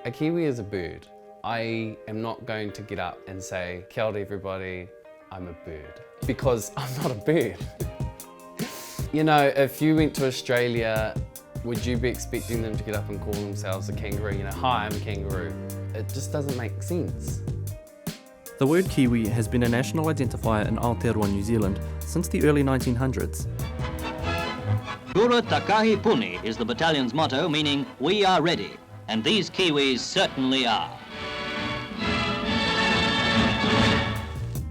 A kiwi is a bird. I am not going to get up and say, kia ora everybody, I'm a bird, because I'm not a bird. You know, if you went to Australia, would you be expecting them to get up and call themselves a kangaroo? You know, hi, I'm a kangaroo. It just doesn't make sense. The word Kiwi has been a national identifier in Aotearoa, New Zealand since the early 1900s. Kura Takahi Puni is the battalion's motto, meaning we are ready, and these Kiwis certainly are.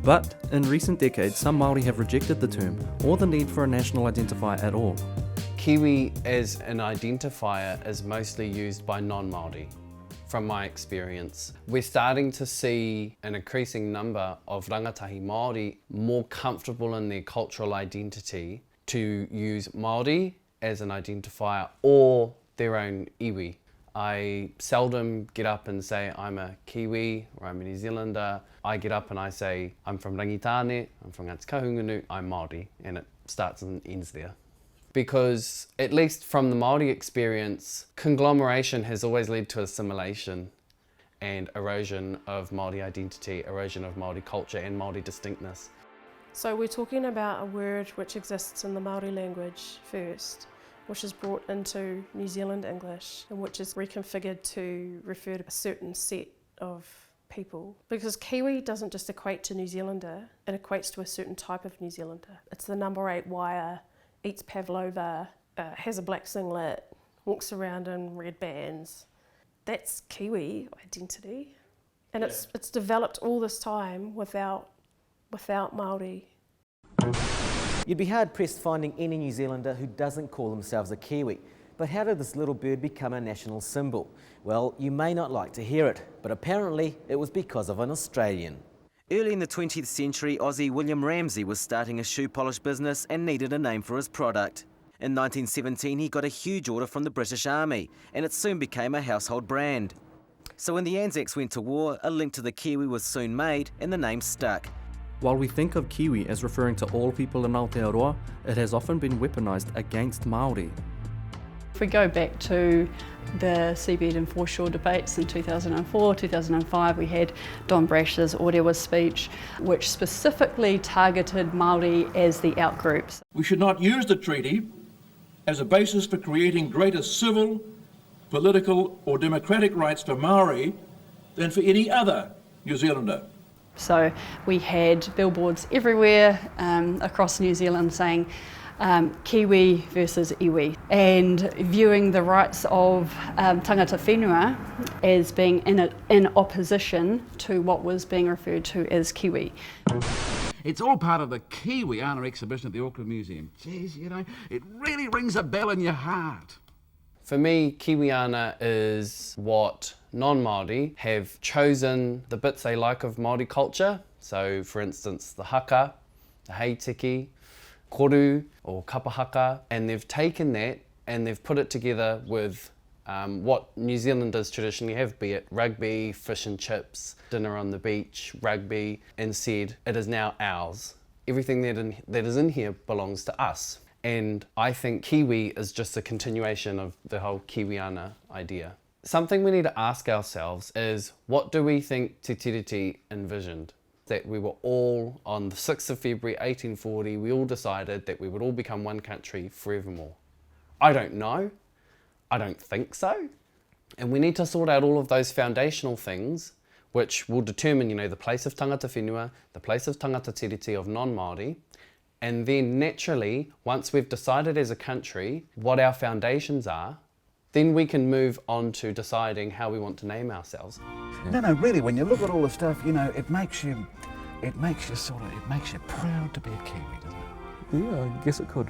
But in recent decades, some Māori have rejected the term or the need for a national identifier at all. Kiwi as an identifier is mostly used by non-Māori. From my experience, we're starting to see an increasing number of rangatahi Māori more comfortable in their cultural identity to use Māori as an identifier or their own iwi. I seldom get up and say I'm a Kiwi or I'm a New Zealander. I get up and I say I'm from Rangitane, I'm from Ngāti Kahungunu, I'm Māori, and it starts and ends there. Because, at least from the Māori experience, conglomeration has always led to assimilation and erosion of Māori identity, erosion of Māori culture and Māori distinctness. So we're talking about a word which exists in the Māori language first, which is brought into New Zealand English and which is reconfigured to refer to a certain set of people. Because Kiwi doesn't just equate to New Zealander, it equates to a certain type of New Zealander. It's the number 8 wire, eats pavlova, has a black singlet, walks around in red bands. That's Kiwi identity. And it's developed all this time without Māori. You'd be hard-pressed finding any New Zealander who doesn't call themselves a Kiwi. But how did this little bird become a national symbol? Well, you may not like to hear it, but apparently it was because of an Australian. Early in the 20th century, Aussie William Ramsey was starting a shoe polish business and needed a name for his product. In 1917, he got a huge order from the British Army, and it soon became a household brand. So when the Anzacs went to war, a link to the Kiwi was soon made and the name stuck. While we think of Kiwi as referring to all people in Aotearoa, it has often been weaponised against Māori. If we go back to the seabed and foreshore debates in 2004, 2005, we had Don Brash's Orewa speech, which specifically targeted Māori as the outgroups. We should not use the treaty as a basis for creating greater civil, political or democratic rights for Māori than for any other New Zealander. So we had billboards everywhere across New Zealand saying Kiwi versus iwi, and viewing the rights of tangata whenua as being in opposition to what was being referred to as Kiwi. It's all part of the Kiwiana exhibition at the Auckland Museum. Jeez, you know, it really rings a bell in your heart. For me, Kiwiana is what non-Māori have chosen the bits they like of Māori culture. So, for instance, the haka, the heitiki, koru or kapahaka, and they've taken that and they've put it together with what New Zealanders traditionally have, be it rugby, fish and chips, dinner on the beach, rugby, and said it is now ours. Everything that is in here belongs to us. And I think Kiwi is just a continuation of the whole Kiwiana idea. Something we need to ask ourselves is, what do we think Te Tiriti envisioned? That we were all, on the 6th of February 1840, we all decided that we would all become one country forevermore. I don't know. I don't think so. And we need to sort out all of those foundational things which will determine, you know, the place of tangata whenua, the place of tangata tiriti of non-Māori, and then naturally, once we've decided as a country what our foundations are, then we can move on to deciding how we want to name ourselves. No, really, when you look at all the stuff, you know, it makes you proud to be a Kiwi, doesn't it? Yeah, I guess it could.